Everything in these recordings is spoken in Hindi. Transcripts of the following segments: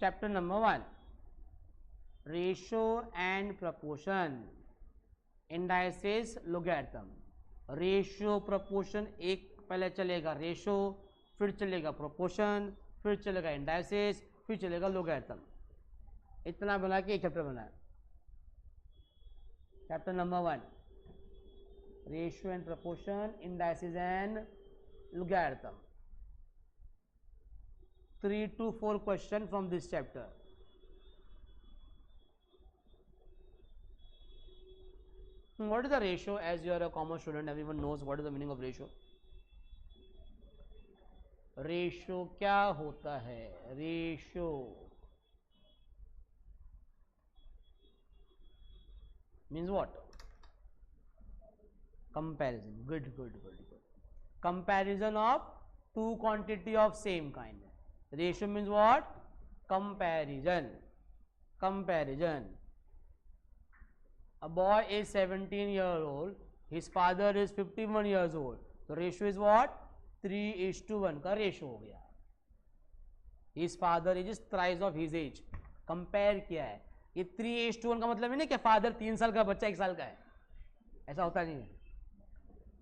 Chapter number 1, ratio and proportion, indices, logarithm. Ratio proportion एक पहले चलेगा रेशो, फिर चलेगा प्रोपोर्शन, फिर चलेगा इंडाइसेस, फिर चलेगा लोगैरिथम। इतना बना के एक चैप्टर बना है। Chapter number 1, ratio and proportion, indices and logarithm. 3 to 4 questions from this chapter. What is the ratio? As you are a common student, everyone knows what is the meaning of ratio. Ratio क्या होता है? Ratio means what? Comparison. Good. Comparison of two quantity of same kind. Ratio means what? Comparison. A boy is 17 years old, his father is 51 years old. The ratio is what? 3:1 का रेशो हो गया. His father is thrice of his age. Compare किया है. ये 3:1 का मतलब है ना कि फादर 3 साल का, बच्चा 1 साल का है, ऐसा होता नहीं है.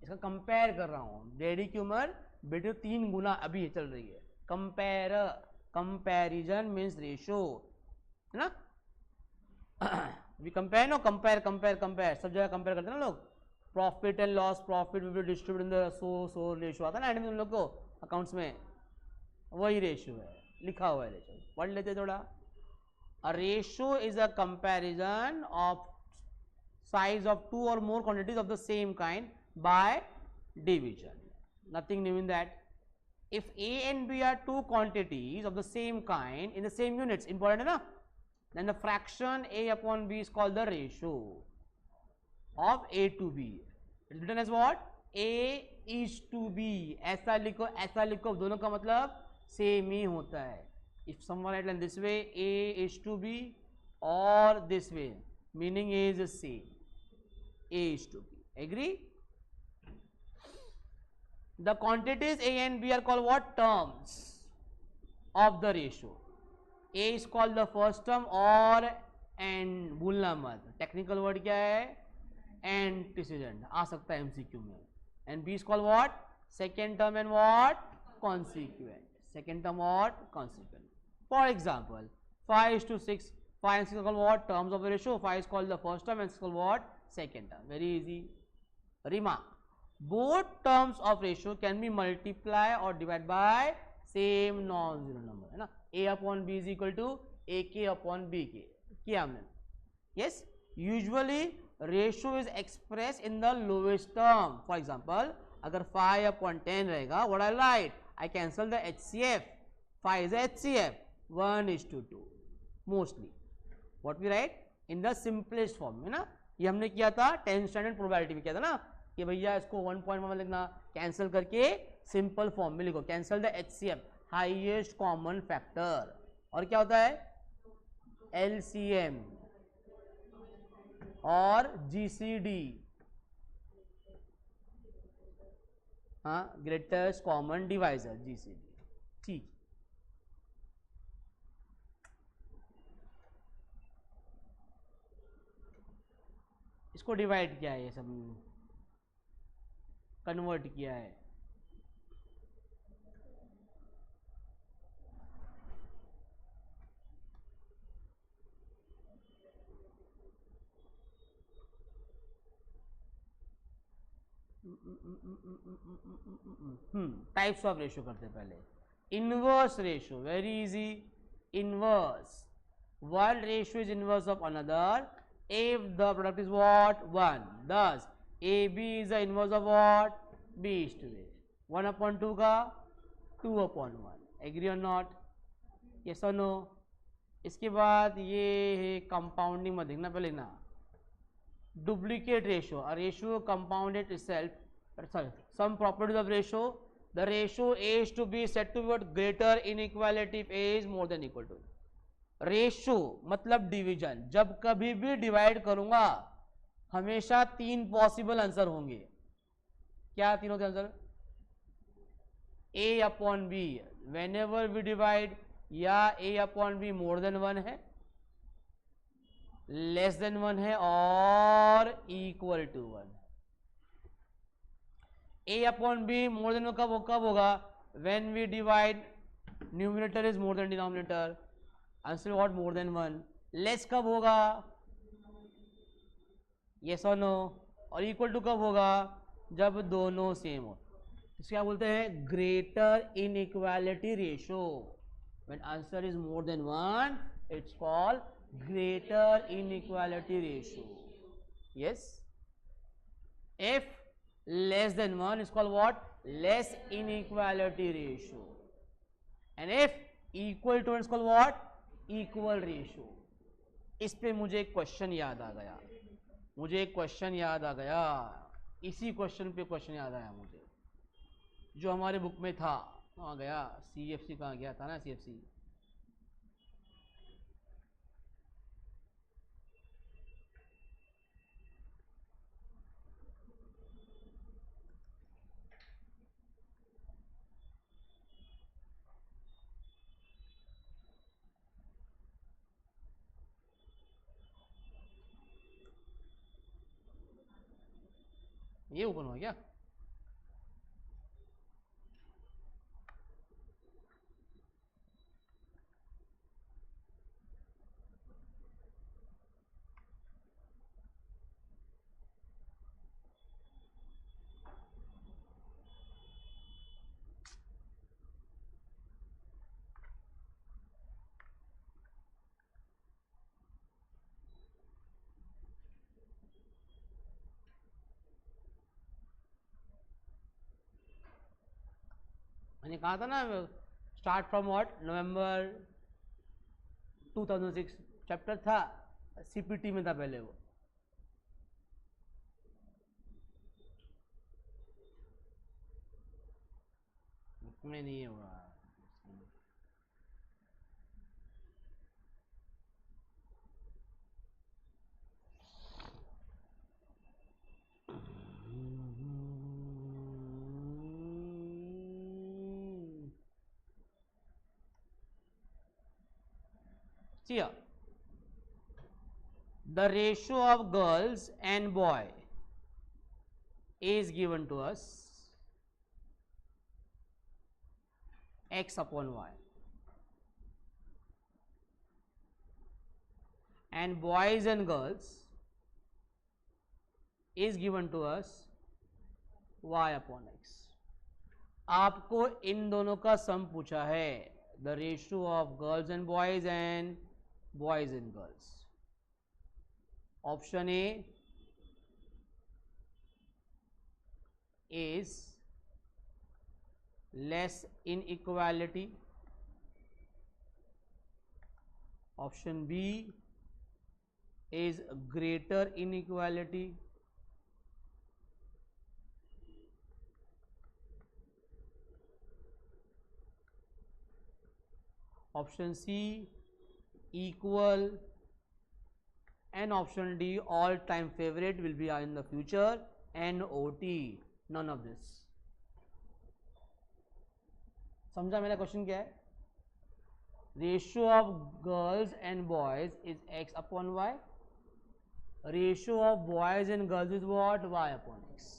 इसका कंपेयर कर रहा हूँ. डैडी की उम्र बेटे 3 गुना अभी चल रही है. कंपेरिजन मीन्स रेशो, है ना. वी कंपेयर, नो कंपेयर सब जगह कंपेयर करते हैं ना लोग. Profit and loss, profit will be distribute in the so ratio आता है ना एंड में उन लोग को अकाउंट्स में, वही रेशो है, लिखा हुआ है रेशो. पढ़ लेते थोड़ा. A ratio is a comparison of size of 2 or more quantities of the same kind by division. Nothing new in that. If A and B are 2 quantities of the same kind in the same units, important है ना, then the fraction A upon B is called the ratio of A to B. It's written as what? A is to B. ऐसा लिखो, दोनों का मतलब सेम ही होता है. If someone write like this way, A is to B, or this way, meaning is the same. A is to B. Agree? The quantities A and B are called what? Terms of the ratio. A is called the first term और and भूलना मत. टेक्निकल वर्ड क्या है? एंटीसीडेंट आ सकता है MCQ में. And B is called what? Second term and what? Consequent. Second term what? Consequent. For example, 5:6. 5 and 6 are called what? Terms of the ratio. 5 is called the first term and 6 is called what? Second term. Very easy. Remark. Both terms of ratio can be multiplied or divided by same non-zero number, है ना. A upon B is equal to AK upon BK. किया हमने. Yes. Usually ratio is expressed in the lowest term. For example, अगर 5 upon 10 रहेगा, what I write? I cancel the HCF. 5 is HCF. 1:2. Mostly. What we write? In the simplest form, है ना. ये हमने किया था 10th स्टैंडर्ड प्रोबेबिलिटी में किया था ना, कि भैया इसको 1.1 में लिखना, कैंसिल करके सिंपल फॉर्म में लिखो. Cancel the HCF, highest common factor. और क्या होता है? LCM और GCD, हाँ, ग्रेटेस्ट कॉमन डिवाइजर, GCD. ठीक. इसको डिवाइड किया है, ये सब कन्वर्ट किया है. टाइप्स ऑफ रेशियो करते पहले. Inverse ratio, very easy. Inverse, one ratio is inverse of another if the product is what? 1. Thus AB is the inverse of what? B is to A. 1/2 का 2/1. Agree or not? Yes or no? इसके बाद ये है कंपाउंडिंग में देखना पहले ना. Duplicate ratio, a ratio compounded itself. Sorry, some properties of ratio. The ratio A is to B said to be what? Greater inequality if A is more than equal to. Ratio मतलब डिवीजन. जब कभी भी डिवाइड करूंगा हमेशा 3 पॉसिबल आंसर होंगे. क्या 3 होते answer? A upon B. Whenever we divide या a upon B more than 1 है, लेस देन 1 है और equal to 1। a upon B more than कब होगा? When we divide numerator is more than denominator, answer what more than 1। Less कब होगा? यस और नो। और इक्वल टू कब होगा? जब दोनों सेम हो। इसको क्या बोलते हैं? Greater inequality ratio. When answer is more than 1 it's called greater inequality ratio. Yes. If less than 1 is called what? Less inequality ratio. And if equal to 1 is called what? Equal ratio. इस पे मुझे एक क्वेश्चन याद आ गया, इसी क्वेश्चन पे क्वेश्चन याद आया मुझे, जो हमारे बुक में था। कहाँ गया? CFC कहाँ गया था ना? CFC ये ओपन हुआ क्या? मैंने कहा था ना, start from what? November 2006 chapter था, CPT में था पहले वो। में नहीं हुआ। See here, the ratio of girls and boy is given to us x upon y, and boys and girls is given to us y upon x. आपको इन दोनों का सम पूछा है, the ratio of girls and boys and girls. Option A is less inequality. Option B is greater inequality. Option C equal, and option D all time favorite will be in the future, NOT, none of this. समझा मेरा क्वेश्चन क्या है? Ratio of girls and boys is x upon y, ratio of boys and girls is what? y upon x.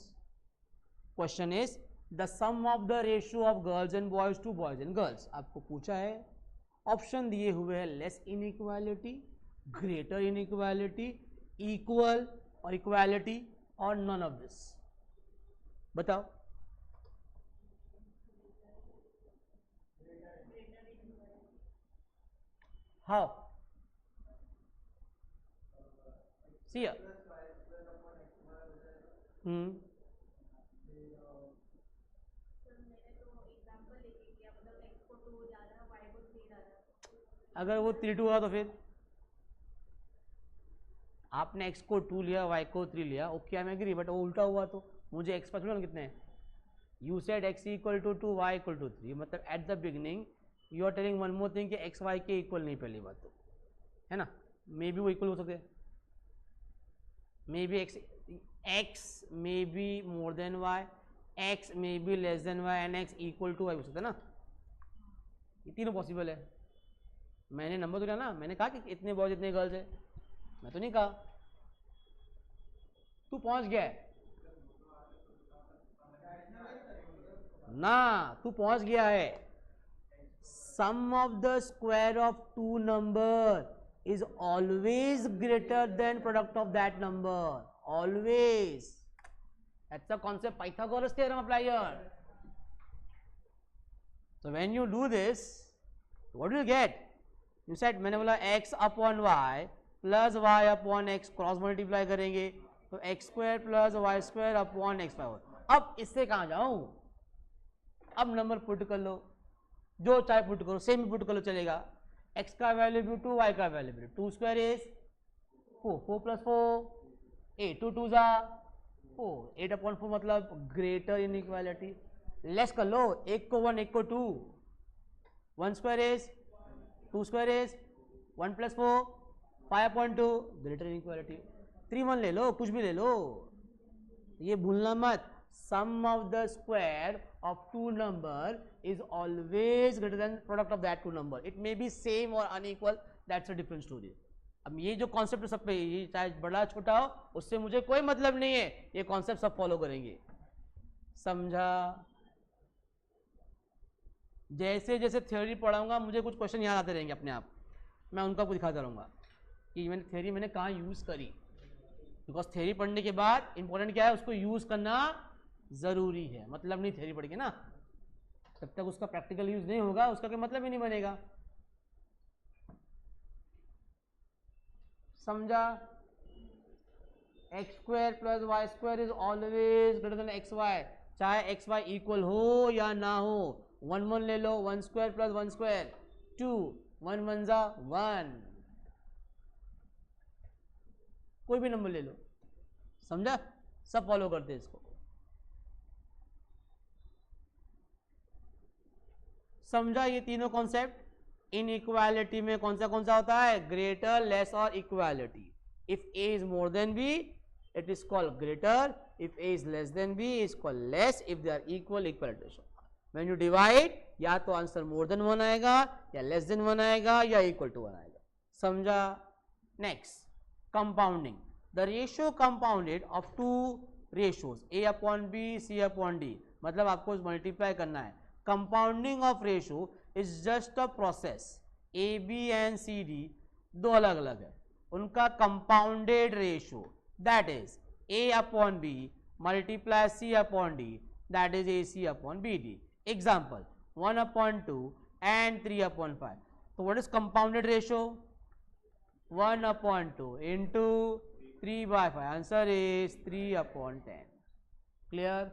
Question is the sum of the ratio of girls and boys to boys and girls. आपको पूछा है, ऑप्शन दिए हुए हैं less inequality, greater inequality, equal और इक्वालिटी और नन ऑफ दिस। बताओ। हाउ? सी अगर वो 3 2 हुआ तो फिर आपने x को 2 लिया, y को 3 लिया, okay I am agree, but वो उल्टा हुआ तो मुझे x पता कितने हैं? You said x equal to 2, y equal to 3, मतलब at the beginning you are telling one more thing कि x y के इक्वल नहीं, पहली बात तो है ना, मे बी वो इक्वल हो सकते हैं, maybe x maybe more than y, x maybe less than y and x equal to y हो सकता है ना, ये तीनों पॉसिबल है। मैंने नंबर तो लिया ना, मैंने कहा कि इतने बॉयज इतने गर्ल्स है, मैं तो नहीं कहा। तू पहुंच गया है ना, तू पहुंच गया है। Sum of the square of two number is always greater than product of that number, always. That's the concept Pythagoras theorem apply here. So when you do this, what do you get? You said मैंने बोला x upon y plus y upon x cross multiply करेंगे तो x square plus Y square upon X power. अब इससे कहाँ जाऊं, अब नंबर पुट कर लो, जो चाहे पुट करो, सेम ही पुट कर लो चलेगा। x का वैल्यू भी 2, y का वैल्यू भी 2 स्क्वायर इज 4, 4 प्लस 4 8, 2 2 जा 4, 8 अपॉन 4 मतलब ग्रेटर इनइक्वालिटी। लेस कर लो, एक को 1 एक को 2, 1 square is 2 square is 1 plus 4 5 upon 2 greater inequality. 3 1 ले लो, कुछ भी ले लो, ये भूलना मत। Sum of the square of two number is always greater than product of that two number. It may be same or unequal, that's a different story. अब ये जो कॉन्सेप्ट सब पे, ये चाहे बड़ा छोटा हो, उससे मुझे कोई मतलब नहीं है, ये कॉन्सेप्ट सब फॉलो करेंगे, समझा? जैसे जैसे थ्योरी पढ़ाऊंगा मुझे कुछ क्वेश्चन याद आते रहेंगे अपने आप, मैं उनका आपको दिखाता रहूँगा कि मैंने थ्योरी मैंने कहाँ यूज़ करी। बिकॉज थ्योरी पढ़ने के बाद इंपॉर्टेंट क्या है, उसको यूज़ करना जरूरी है। मतलब नहीं थ्योरी पढ़ के ना, जब तक उसका प्रैक्टिकल यूज नहीं होगा उसका कोई मतलब ही नहीं बनेगा, समझा? X square plus Y square is always greater than X Y, चाहे एक्स वाई इक्वल हो या ना हो। 1 1 ले लो, 1 स्क्वायर प्लस 1 स्क्वायर 2, 1 1 जा 1, कोई भी नंबर ले लो, समझा? सब फॉलो करते हैं इसको, समझा? ये तीनों कॉन्सेप्ट। इनइक्वालिटी में कौन सा होता है, ग्रेटर, लेस और equality. If A is more than B it is called greater, if A is less than B is called less, if they are equal equality. When you divide या तो आंसर मोर देन 1 आएगा या लेस देन 1 आएगा या इक्वल टू 1 आएगा, समझा? Next, compounding. The ratio compounded of two ratios A upon B C upon D, मतलब आपको मल्टीप्लाई करना है। Compounding of ratio is just a process, A B and C D दो अलग अलग है, उनका compounded ratio that is A upon B multiply C upon D that is A C upon B D. Example 1 upon 2 and 3 upon 5। तो what is compounded ratio, 1 upon 2 into 3/5, answer is 3 upon 10। Clear,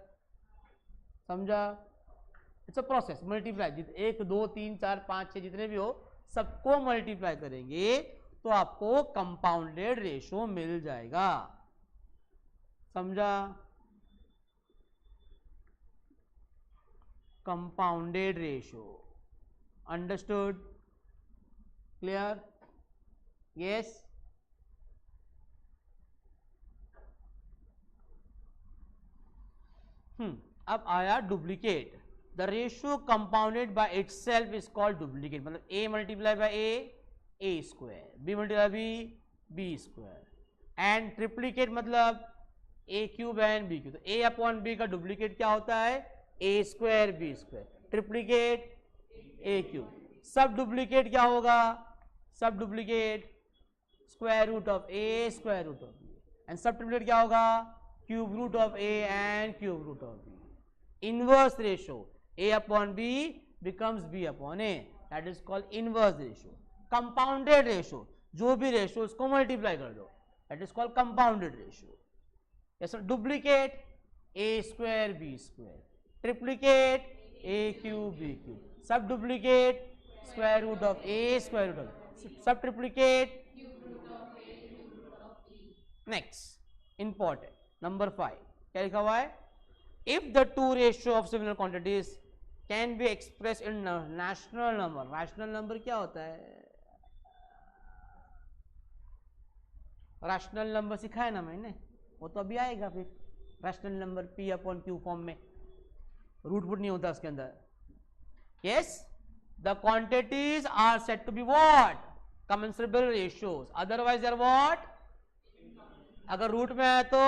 समझा? इट्स अ प्रोसेस, मल्टीप्लाई 1 2 3 4 5 6 जितने भी हो सबको मल्टीप्लाई करेंगे तो आपको कंपाउंडेड रेशियो मिल जाएगा, समझा? Compounded ratio, understood? Clear? Yes? अब आया duplicate. The ratio compounded by itself is called duplicate, मतलब a multiply by a square, b multiply b square, and triplicate मतलब a cube and b cube. तो a अपॉन b का डुप्लीकेट क्या होता है, a square b square, triplicate a cube. Sub duplicate क्या होगा, sub duplicate square root of a square root of b, and सब ट्रिप्लीकेट क्या होगा, cube root of a and cube root of b। Inverse ratio a upon b becomes b upon a, that is called inverse ratio. Compounded ratio, जो भी रेशियो उसको मल्टीप्लाई कर दो, that is called compounded ratio. yes, duplicate a square b square, triplicate a cube b cube, सब duplicate square root of a square root of, सब triplicate। next important number 5 क्या लिखा हुआ है, if the two ratio of similar quantities can be expressed in rational number। rational number क्या होता है, rational number सिखाया ना मैंने, वो तो अभी आएगा फिर। rational number p upon q form में, रूट पुट नहीं होता उसके अंदर। yes, the quantities are said to be what? Commensurable ratios. Otherwise they are what? अगर रूट में है तो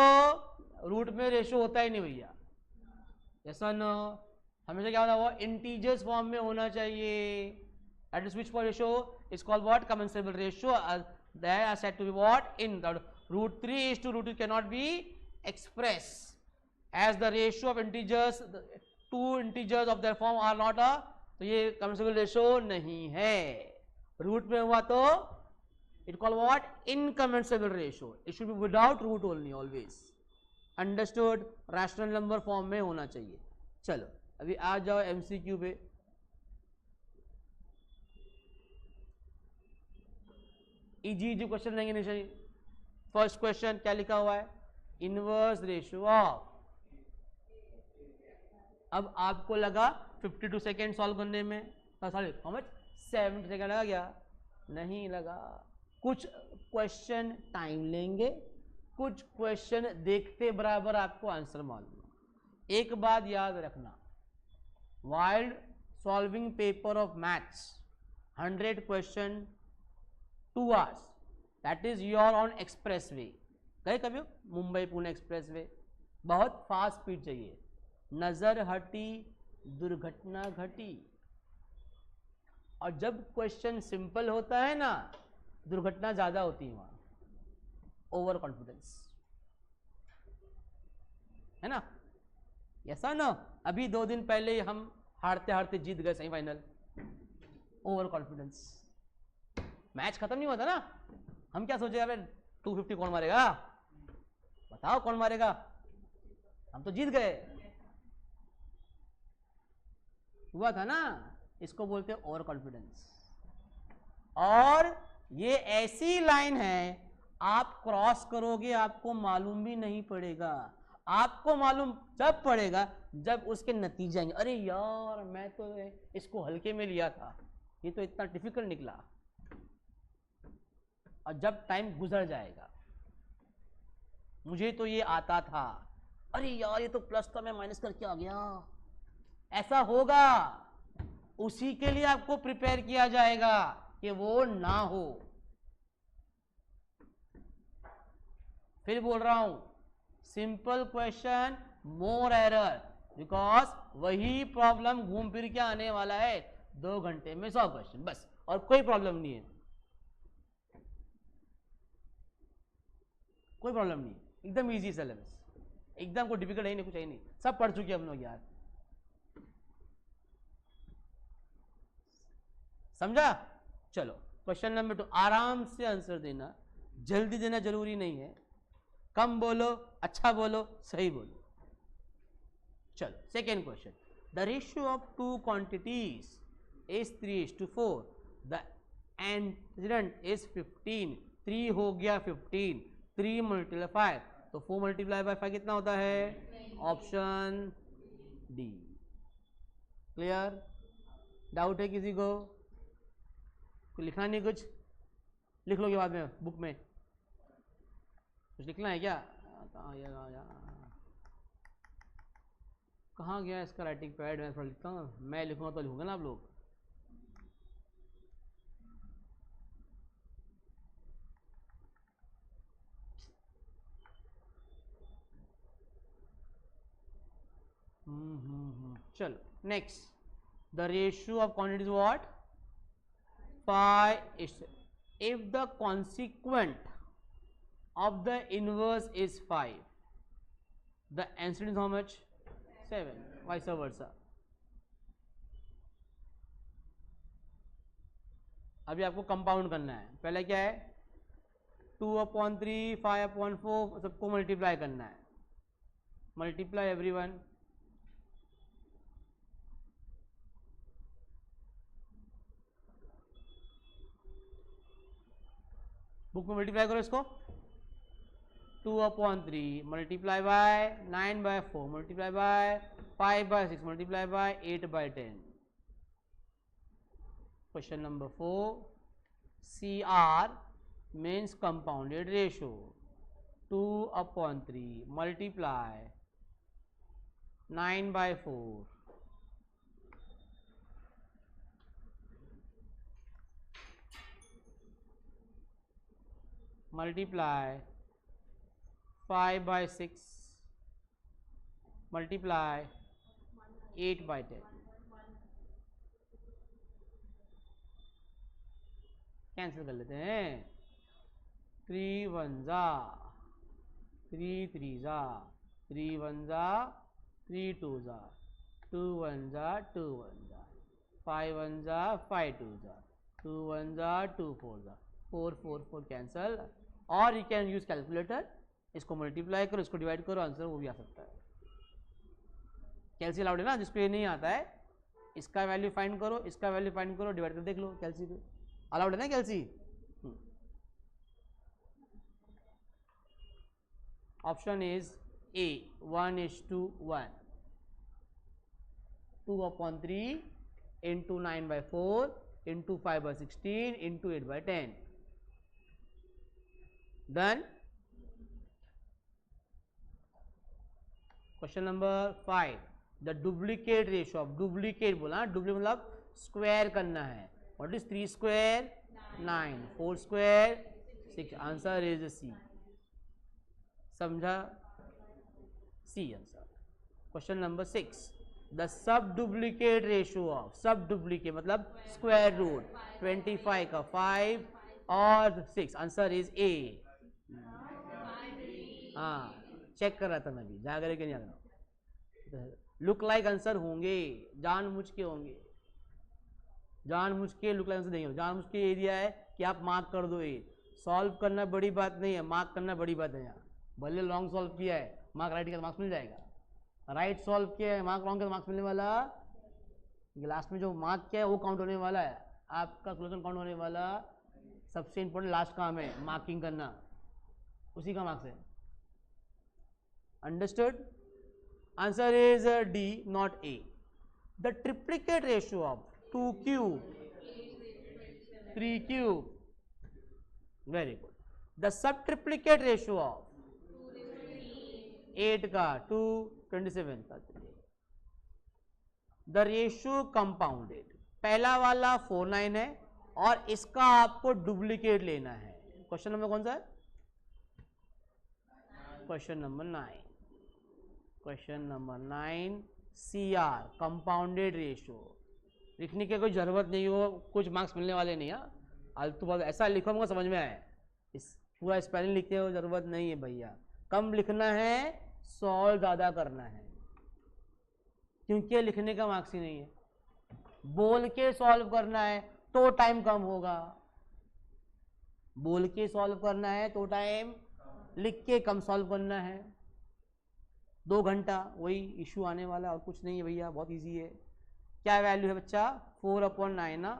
रूट में रेशियो होता ही नहीं भैया, ऐसा ना, हमेशा क्या होता है वो इंटीजर्स फॉर्म में होना चाहिए. That is which for ratio is called what? Commensurable ratio. They are said to be what? In the root 3 is to root 2 cannot be expressed as the ratio of integers, two integers of their form are not a, तो ये commensurable ratio नहीं है. रूट में हुआ तो it called what? Incommensurable ratio. It should be without root only always. Understood? Rational number form में होना चाहिए. चलो अभी आ जाओ MCQ पे. इजी क्वेश्चन लेंगे नहीं चाहिए. फर्स्ट क्वेश्चन क्या लिखा हुआ है? Inverse ratio of. अब आपको लगा 52 सेकेंड सॉल्व करने में, सॉरी हाउ मच, 70 सेकेंड लगा क्या? नहीं लगा. कुछ क्वेश्चन टाइम लेंगे, कुछ क्वेश्चन देखते बराबर आपको आंसर मालूम. एक बात याद रखना, while solving paper of maths 100 question 2 hours, that is your on expressway. गए कभी मुंबई पुणे एक्सप्रेसवे, बहुत फास्ट स्पीड चाहिए, नजर हटी दुर्घटना घटी. और जब क्वेश्चन सिंपल होता है ना, दुर्घटना ज्यादा होती है वहां, ओवर कॉन्फिडेंस, है ना, ऐसा ना. अभी 2 दिन पहले हम हारते हारते जीत गए सेमीफाइनल, ओवर कॉन्फिडेंस. मैच खत्म नहीं हुआ था ना, हम क्या सोचे अबे 250 कौन मारेगा, बताओ कौन मारेगा, हम तो जीत गए. हुआ था ना, इसको बोलते हैं ओवर कॉन्फिडेंस. और ये ऐसी लाइन है आप क्रॉस करोगे आपको मालूम भी नहीं पड़ेगा. आपको मालूम जब पड़ेगा जब उसके नतीजे आएंगे. अरे यार मैं तो इसको हल्के में लिया था, ये तो इतना डिफिकल्ट निकला. और जब टाइम गुजर जाएगा, मुझे तो ये आता था, अरे यार ये तो प्लस था मैं माइनस करके आ गया, ऐसा होगा. उसी के लिए आपको प्रिपेयर किया जाएगा कि वो ना हो. फिर बोल रहा हूं, simple question more error, because वही प्रॉब्लम घूम फिर के आने वाला है 2 घंटे में 100 क्वेश्चन बस, और कोई प्रॉब्लम नहीं है, कोई प्रॉब्लम नहीं, एकदम इजी सिलेबस, एकदम कोई डिफिकल्ट है नहीं, कुछ है नहीं, सब पढ़ चुके हम लोग यार. समझा? चलो क्वेश्चन नंबर 2, आराम से आंसर देना, जल्दी देना जरूरी नहीं है, कम बोलो, अच्छा बोलो, सही बोलो. चलो second question, the ratio of 2 quantities is 3:4, the antecedent is 15. 3 हो गया 15, 3 मल्टीप्लाई 5, तो 4 मल्टीप्लाई बाय 5 कितना होता है? Option D. क्लियर? डाउट है किसी को? लिखना नहीं, कुछ लिख लोगे बाद में बुक में, कुछ लिखना है क्या? कहाँ गया इसका राइटिंग पैड? मैं थोड़ा लिखता हूँ, मैं लिखूंगा तो लिखूंगा ना आप लोग. चलो next, the ratio of quantities what? 5. If the consequent of the inverse is 5, the answer is how much? 7. Vice versa. अभी आपको कंपाउंड करना है. पहले क्या है? 2/3, 5/4 सबको मल्टीप्लाई करना है. Multiply everyone. बुक में मल्टीप्लाई करो इसको. 2/3 multiply by 9/4 multiply by 5/6 multiply by 8/10. Question number 4, CR means compounded ratio. 2/3 multiply 9/4 multiply 5 by 6 multiply 8 by 10 cancel कर लेते हैं। 3 1 जा 3 3 जा 3 1 जा 3 2 जा 2 1 जा 2 1 जा 5 1 जा 5 2 जा 2 1 जा 2 4 जा 4 4 4 कैंसल। और यू कैन यूज कैलकुलेटर, इसको मल्टीप्लाई करो, इसको डिवाइड करो, आंसर वो भी आ सकता है। कैलसी अलाउड है ना, जिसको ये नहीं आता है इसका वैल्यू फाइंड करो, इसका वैल्यू फाइंड करो, डिवाइड कर देख लो, कैलसी पे अलाउड है ना कैलसी। Option is A 1:1 2/3 into 9/4 into 5/16 into 8/10 done. Question number 5 the duplicate ratio of, duplicate बोला, डुप्लीकेट मतलब स्क्वायर करना है। What is 3 square 9 4 square 6 answer is C. समझा, C answer. Question number 6 the sub duplicate ratio of, sub duplicate मतलब स्क्वायर रूट 25 का 5 और 6 आंसर इज ए। हाँ चेक कर रहा था मैं भी, जाकर के नहीं आना। लुक लाइक आंसर होंगे, जानबूझ के होंगे, जानबूझ के लुक लाइक आंसर नहीं हो, जानबूझ के ये दिया है कि आप मार्क कर दो। ये सॉल्व करना बड़ी बात नहीं है, मार्क करना बड़ी बात है। यहाँ भले लॉन्ग सॉल्व किया है, मार्क राइट किया तो मार्क्स मिल जाएगा, राइट सॉल्व किया है मार्क रॉन्ग किया तो मार्क्स मिलने वाला, लास्ट में जो मार्क किया है वो काउंट होने वाला है, आपका क्लोजन काउंट होने वाला। सबसे इंपॉर्टेंट लास्ट काम है मार्किंग करना, उसी का मार्क्स है। Understood, answer is D not a. The triplicate ratio of 2 cube 3 cube, very good. The sub triplicate ratio of 8 का 2 27 का 3। द रेशियो कंपाउंडेड, पहला वाला 4 9 है और इसका आपको डुप्लीकेट लेना है। क्वेश्चन नंबर कौन सा है, question number 9, question number 9 see are compounded ratio. लिखने की कोई जरूरत नहीं हो, कुछ मार्क्स मिलने वाले नहीं है। आलतू बात ऐसा लिखो मुझे समझ में आए, इस पूरा स्पेलिंग लिखने की जरूरत नहीं है भैया। कम लिखना है, सॉल्व ज़्यादा करना है, क्योंकि लिखने का मार्क्स ही नहीं है। बोल के सॉल्व करना है तो टाइम कम होगा, बोल के सॉल्व करना है तो टाइम, लिख के कम सॉल्व करना है। 2 घंटा वही इशू आने वाला, और कुछ नहीं है भैया, बहुत इजी है। क्या वैल्यू है बच्चा, 4/9 ना,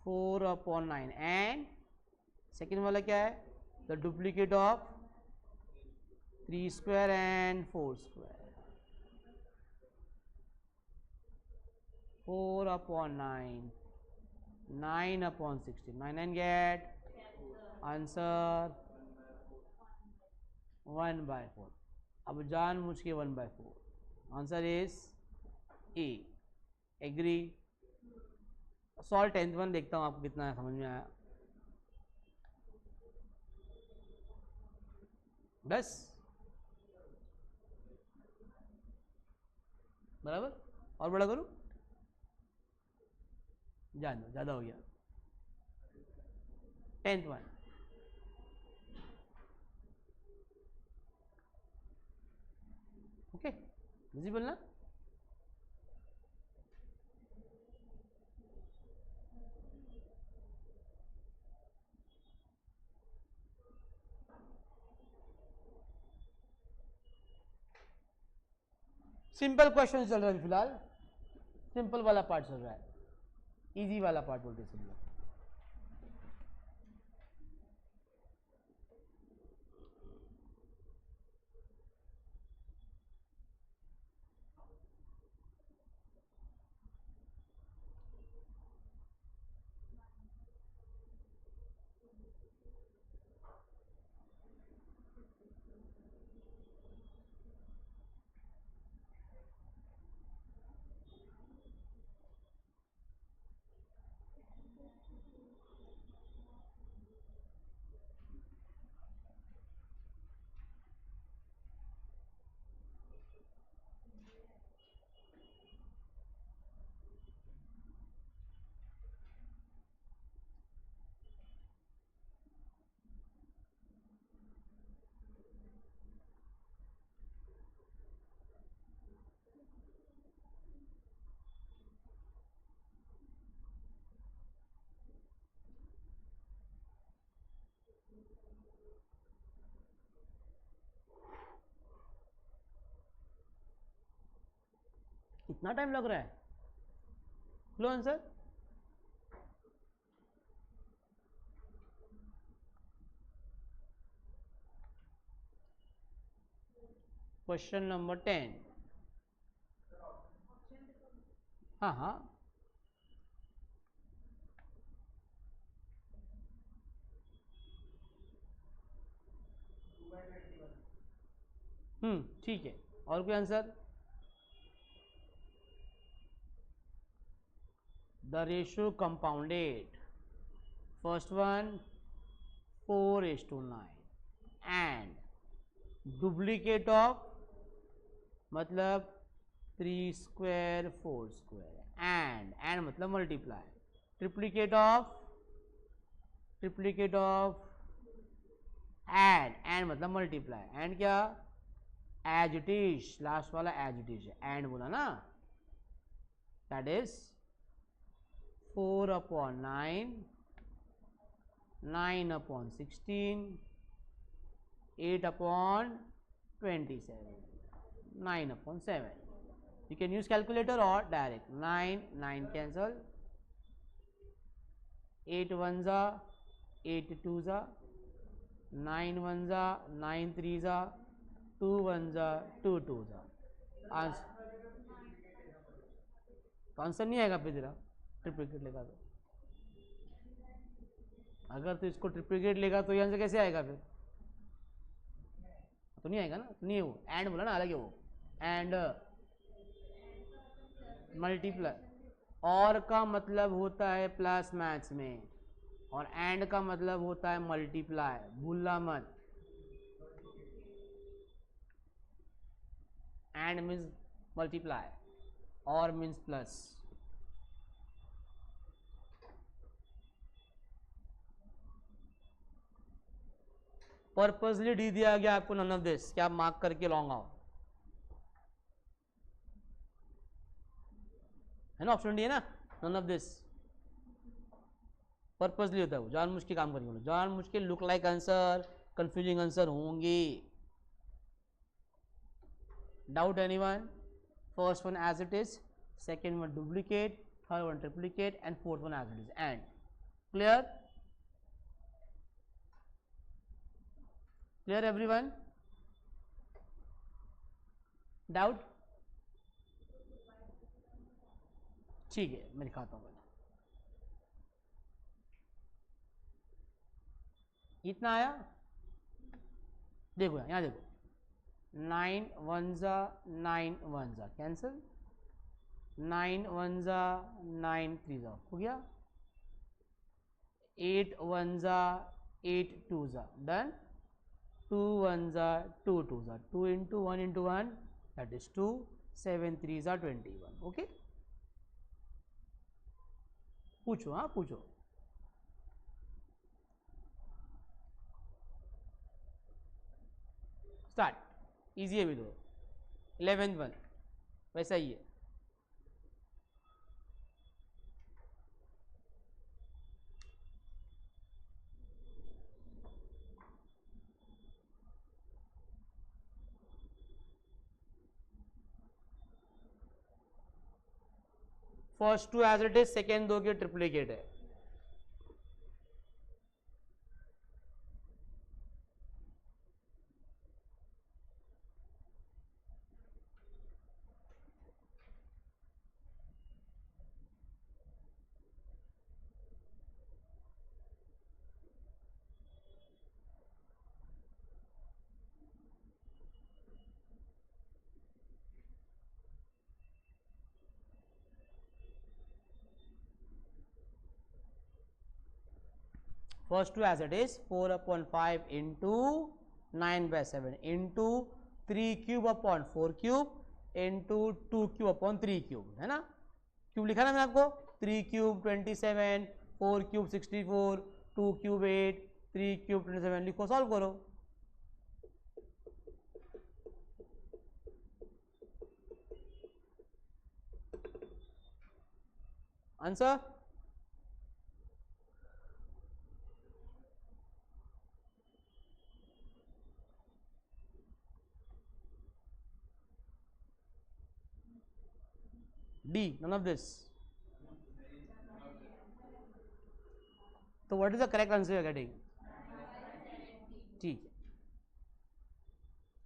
4/9 एंड सेकेंड वाला क्या है, the duplicate of 3 square and 4 square. 4/9 9/16 9 and get answer 1/4। अब जान मुझ के 1/4 answer is A. Agree. Solve 10th one देखता हूँ आपको कितना समझ में आया। बस बराबर, और बड़ा करूँ, जान दो ज़्यादा हो गया। 10th वन ओके, विजिबल ना। सिंपल क्वेश्चन चल रहा है फिलहाल, सिंपल वाला पार्ट चल रहा है, इजी वाला पार्ट बोलते हैं सब लोग। इतना टाइम लग रहा है? लो आंसर। Question number 10। हाँ हाँ, ठीक है। और कोई answer? The ratio compounded, first one 4:9 and duplicate of मतलब 3 स्क्वायर 4 स्क्वायर एंड मतलब मल्टीप्लाई, ट्रिप्लीकेट ऑफ एंड मतलब मल्टीप्लाई, एंड क्या? एज इट इज, लास्ट वाला एज इट इज एंड बोला ना, that is 4/9, 9/16, 8/27, 9/7. You can use calculator or direct. 9 cancel, 8 ones are 8 twos are, 9 ones are 9 threes are, 2 ones are 2 twos are. Answer नहीं आएगा फिर तेरा, ट्रिप्लिकेट लेगा तो। अगर तो इसको ट्रिप्लिकेट लेगा तो ये आंसर कैसे आएगा फिर? तो नहीं आएगा ना, तो नहीं है वो, एंड बोला ना, अलग है वो। एंड मल्टीप्लाई, और का मतलब होता है प्लस मैथ्स में, और एंड का मतलब होता है मल्टीप्लाई, भूलना मत। एंड मीन्स मल्टीप्लाई, और मीन्स प्लस। पर्पसली डी दिया गया आपको, नन ऑफ दिस, क्या आप मार्क करके लॉन्ग आओ, है ना, ऑप्शन डी है ना, नन ऑफ दिस पर्पसली होता है वो, जान मुझ के काम करेंगे, जान मुझ के look like answer, confusing answer होंगे। Doubt anyone? First one as it is, second one duplicate, third one triplicate and fourth one as it is and. Clear? Clear everyone? Doubt? ठीक है, मैं दिखाता हूँ। इतना आया, देखो यहाँ देखो, 9 1 9 1 कैंसिल, 9 1 9 3 हो गया, 8 1 8 2 done, 2 1 2 2 2 into 1 into 1 that is 2, 7 3 21. Okay, पूछो, हाँ पूछो। स्टार्ट, इजी है भी तो, 11th वन वैसा ही है। First two as it is, second दो के ट्रिप्लीकेट है। First two as it is, 4/5 into 9/7 into 3 cube upon 4 cube into 2 cube upon 3 cube, है ना? क्यूब लिखा ना मैंने आपको, 3 cube 27, 4 cube 64, 2 cube 8, 3 cube 27, लिखो, सॉल्व करो। Answer D, none of this. So what is the correct answer you are getting? ठीक है,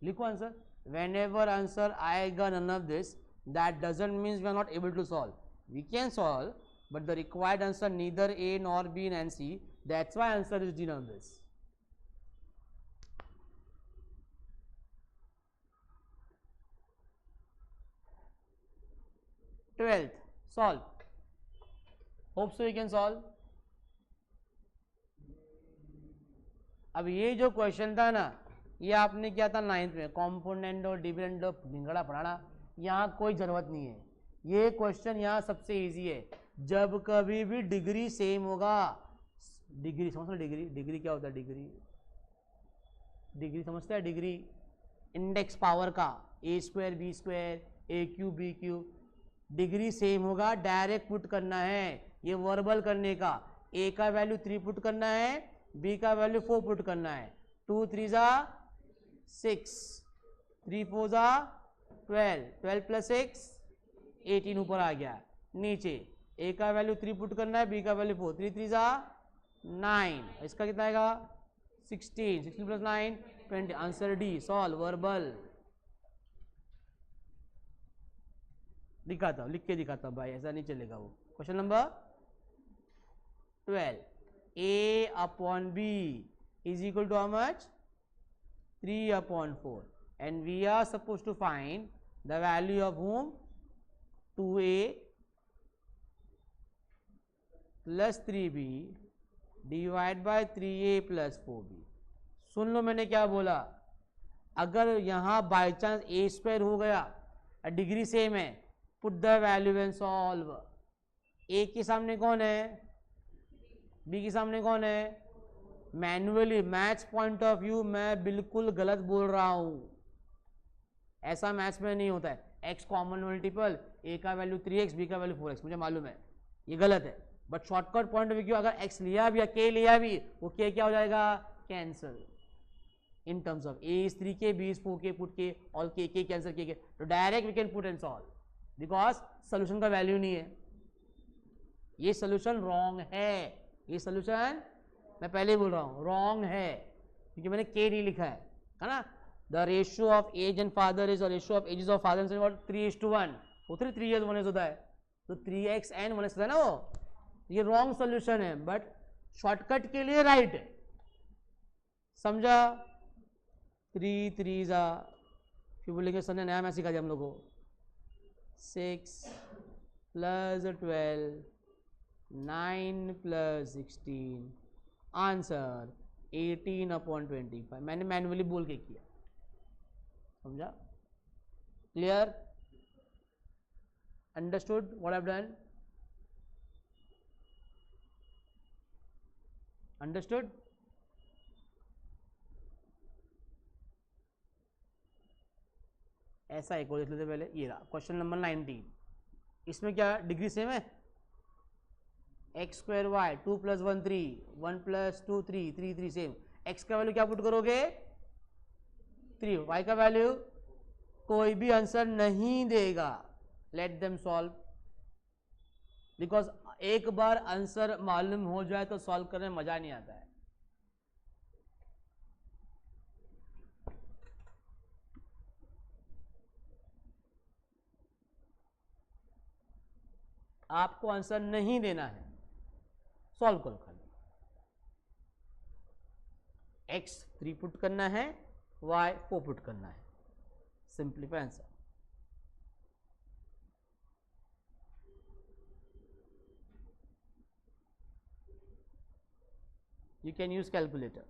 लिखो आंसर. Whenever answer आएगा none of this, that doesn't mean we are not able to solve. We can solve, but the required answer neither A nor B and C. That's why answer is D, none of this. 12th, solve. Hope so you can solve. अब ये जो क्वेश्चन था ना, ये आपने किया था 9th में, कॉम्पोनेंट और डिविडेंड और भिंगड़ा पढ़ाना. यहाँ कोई जरूरत नहीं है. ये क्वेश्चन यहाँ सबसे इजी है. जब कभी भी डिग्री सेम होगा, डिग्री समझते, डिग्री डिग्री क्या होता है? डिग्री डिग्री समझते हैं? डिग्री इंडेक्स पावर का, A square B square, A cube B cube. Degree same होगा, डायरेक्ट पुट करना है. ये वर्बल करने का, ए का वैल्यू 3 पुट करना है, बी का वैल्यू 4 पुट करना है. 2 3 जा 6, 3 4 जा 12, 12 प्लस 6 18 ऊपर आ गया. नीचे ए का वैल्यू 3 पुट करना है, बी का वैल्यू 4, 3 3 जा 9, इसका कितना आएगा? 16, 16 plus 9 20. Answer D, solve. Verbal दिखाता हूँ, लिख के दिखाता हूँ भाई, ऐसा नहीं चलेगा वो. Question number 12, A upon B is equal to how much? 3 upon 4, and we are supposed to find the value of whom? 2A plus 3B divided by 3A plus 4B. सुन लो मैंने क्या बोला. अगर यहाँ बाई चांस ए स्क्वायर हो गया, डिग्री सेम है, put the value and solve. A के सामने कौन है? बी के सामने कौन है? Manually, maths point of view मैं बिल्कुल गलत बोल रहा हूं. ऐसा मैथ्स में नहीं होता है. एक्स कॉमन मल्टीपल, ए का वैल्यू 3x, बी का वैल्यू 4x, मुझे मालूम है ये गलत है. But shortcut point of view, अगर एक्स लिया भी या के लिया भी, वो के क्या हो जाएगा? Cancel. In terms of A is 3k, B is 4k, put K all K cancel K. तो direct we can put and solve, because solution का वैल्यू नहीं है. ये सोल्यूशन रॉन्ग है. ये सोल्यूशन मैं पहले ही बोल रहा हूँ रॉन्ग है, क्योंकि मैंने के नहीं लिखा है ना. The ratio of age and father is, और ratio of ages of father and 3:1. वो 3 years 1 होता है, तो 3x and 1 होता है ना वो. ये रॉन्ग सोल्यूशन है, बट शॉर्टकट के लिए राइट है. समझा? 3 3 जा, फिर बोलेंगे सर ने नया मैथ सिखा दिया हम लोग को. 6 प्लस 12, 9 प्लस 16, आंसर 18 अपॉन 25. मैंने मैन्युअली बोल के किया. समझा? Clear? Understood what I have done? Understood? ऐसा एक और देख लेते पहले. ये रहा क्वेश्चन नंबर 19. इसमें क्या डिग्री सेम है? X square Y, 2 plus 1 3, 1 plus 2 3, 3 3 same. X का वैल्यू क्या पुट करोगे? 3. वाई का वैल्यू कोई भी आंसर नहीं देगा. लेट देम सॉल्व, बिकॉज एक बार आंसर मालूम हो जाए तो सॉल्व करने में मजा नहीं आता है. आपको आंसर नहीं देना है, सॉल्व करो खाली. x 3 पुट करना है, y 4 पुट करना है. Simplify answer. You can use calculator.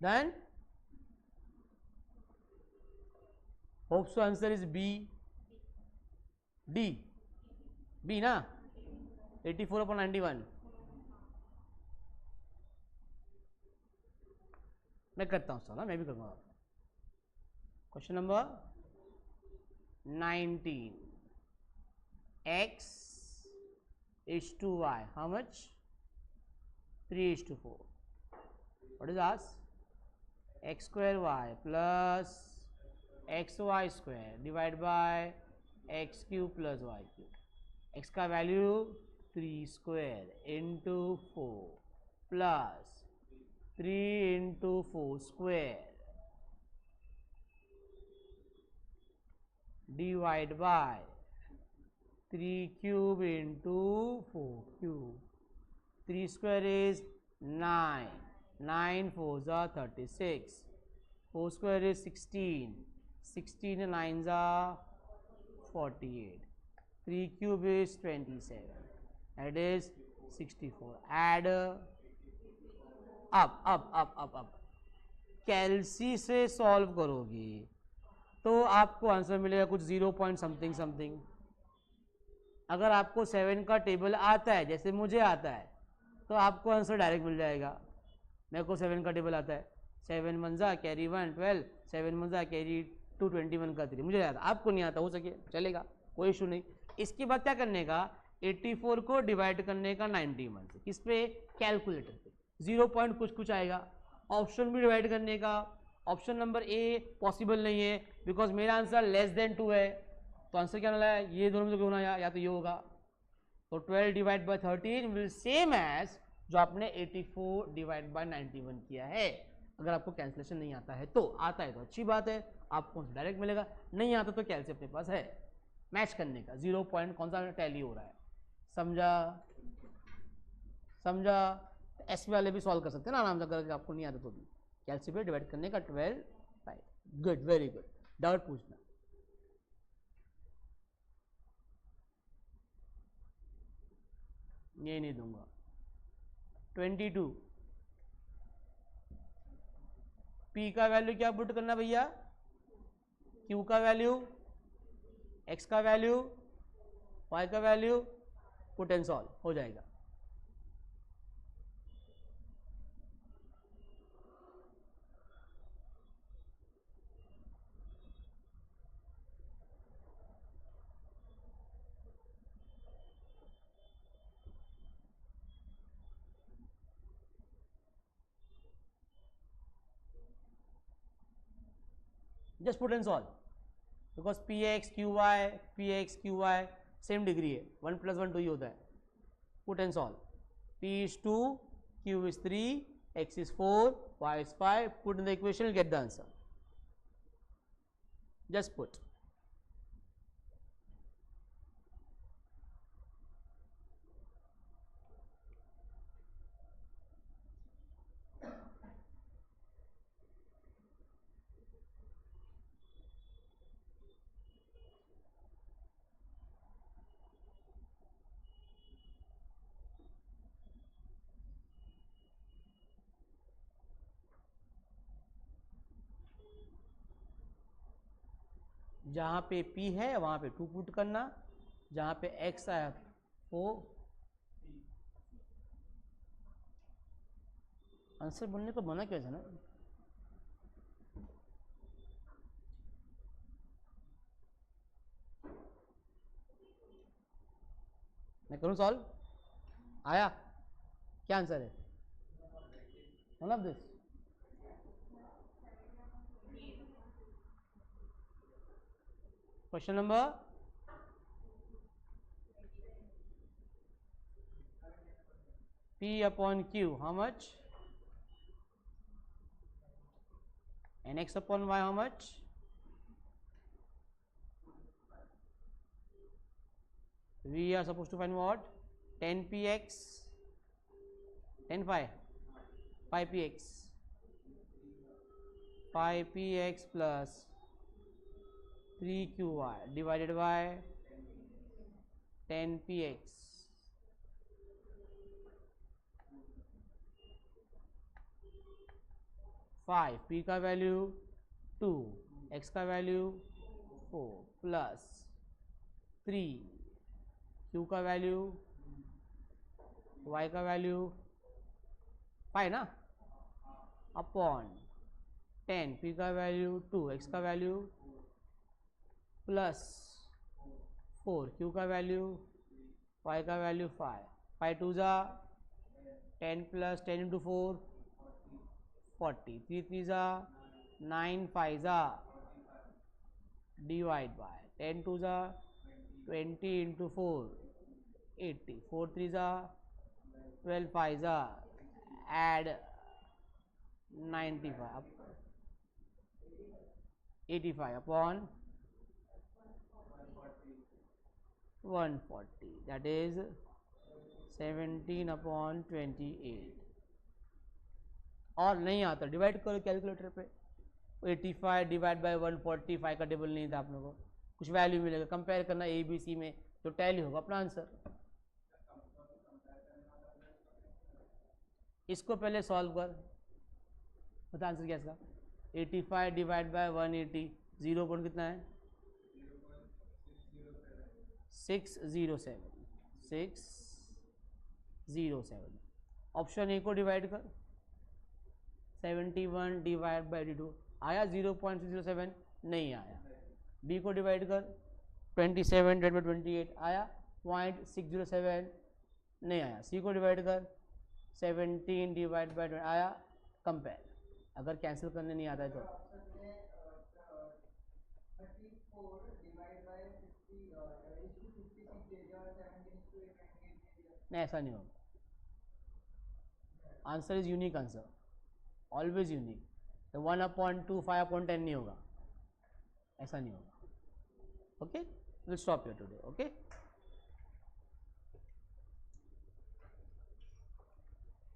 Then hope so answer is B. D. B ना 84/91. मैं करता हूँ सर, मैं भी करूँगा. Question number 19. X is to Y. How much? 3:4. What is asked? X square Y plus XY square divided by X cube plus Y cube. X का value 3 square into 4 plus 3 into 4 square divided by 3 cube into 4 cube. 3 square is 9. 9 4s are 36. 4 square is 16. 16 and 9s are 48. 3 cube is 27. That is 64. Add up. कैलसी से सॉल्व करोगे तो आपको आंसर मिलेगा कुछ 0 पॉइंट समथिंग समथिंग. अगर आपको 7 का टेबल आता है जैसे मुझे आता है तो आपको आंसर डायरेक्ट मिल जाएगा. मेरे को 7 का टेबल आता है. 7 मंजा कैरी 1 12, 7 मंजा कैरी 2 21 का 3. मुझे आता, आपको नहीं आता, हो सके चलेगा, कोई इशू नहीं. इसके बाद क्या करने का, 84 को डिवाइड करने का 91 से. किस पे? कैलकुलेटर पे. 0 पॉइंट कुछ आएगा. ऑप्शन भी डिवाइड करने का. ऑप्शन नंबर ए पॉसिबल नहीं है बिकॉज मेरा आंसर लेस देन 2 है. तो आंसर क्या मिला है? ये दोनों में से होना या तो ये होगा. तो 12 divide by 13 will same as जो आपने 84 डिवाइड बाय 91 किया है. अगर आपको कैंसिलेशन नहीं आता है तो, आता है तो अच्छी बात है, आपको डायरेक्ट मिलेगा. नहीं आता तो कैलसी अपने पास है मैच करने का. 0 पॉइंट कौन सा टैली हो रहा है, समझा. एस वाले भी सॉल्व कर सकते हैं ना आराम से, अगर आपको नहीं आता तो भी. कैलसी पे डिवाइड करने का 12 5. Good, very good. डाउट पूछना. ये नहीं दूंगा. 22. P का वैल्यू क्या पुट करना भैया? Q का वैल्यू, X का वैल्यू, Y का वैल्यू, पुट एंड सॉल्व हो जाएगा. Just put and solve because px qy same degree है. 1 + 1 2 ही होता है. Put and solve. p is 2, q is 3, x is 4, y is 5. Put in the equation, you'll get the answer. Just put. जहाँ पे P है वहाँ पे 2 पुट करना. जहाँ पे X है वो आंसर बोलने को मना किया था ना. मैं करूँ सॉल्व? आया क्या आंसर है? One of this. Question number P upon Q, how much? And X upon Y, how much? We are supposed to find what? 10px, 10 5, 5px, 5px plus 3qy divided by 10px. 5, p का वैल्यू 2, x का वैल्यू 4 प्लस 3, q का वैल्यू, y का वैल्यू 5 ना, अपॉन 10, p का वैल्यू 2, x का वैल्यू प्लस 4, q का वैल्यू, y का वैल्यू 5, 5 2 जा 10 प्लस 10 इंटू 4 40, 3 3 जा 9, 5 जा डिवाइड बाय 10 2 जा 20 इंटू 4 80, 4 3 जा 12, 5 जा add 95 85 upon 140, that is 17 upon 28। और नहीं आता डिवाइड करो कैलकुलेटर पे, 85 डिवाइड बाय 145 का टेबल नहीं था आप लोगों को, कुछ वैल्यू मिलेगा, कंपेयर करना ए बी सी में तो टैली होगा अपना आंसर। इसको पहले सॉल्व कर, बता आंसर क्या इसका, 85 डिवाइड बाय 180, 0 पॉइंट कितना है 607, 607। ऑप्शन ए को डिवाइड कर, 71 डिवाइड बाई 82 आया 0.607, नहीं आया। बी को डिवाइड कर, 27 डिवाइड बाई 28 आया 0.607, नहीं आया। सी को डिवाइड कर, 17 डिवाइड बाई 20 आया, कंपेयर। अगर कैंसिल करने नहीं आता है तो नहीं, ऐसा नहीं होगा। Answer is unique answer, always unique. तो 1/2 5/10 नहीं होगा, ऐसा नहीं होगा। Okay, will stop here today. Okay.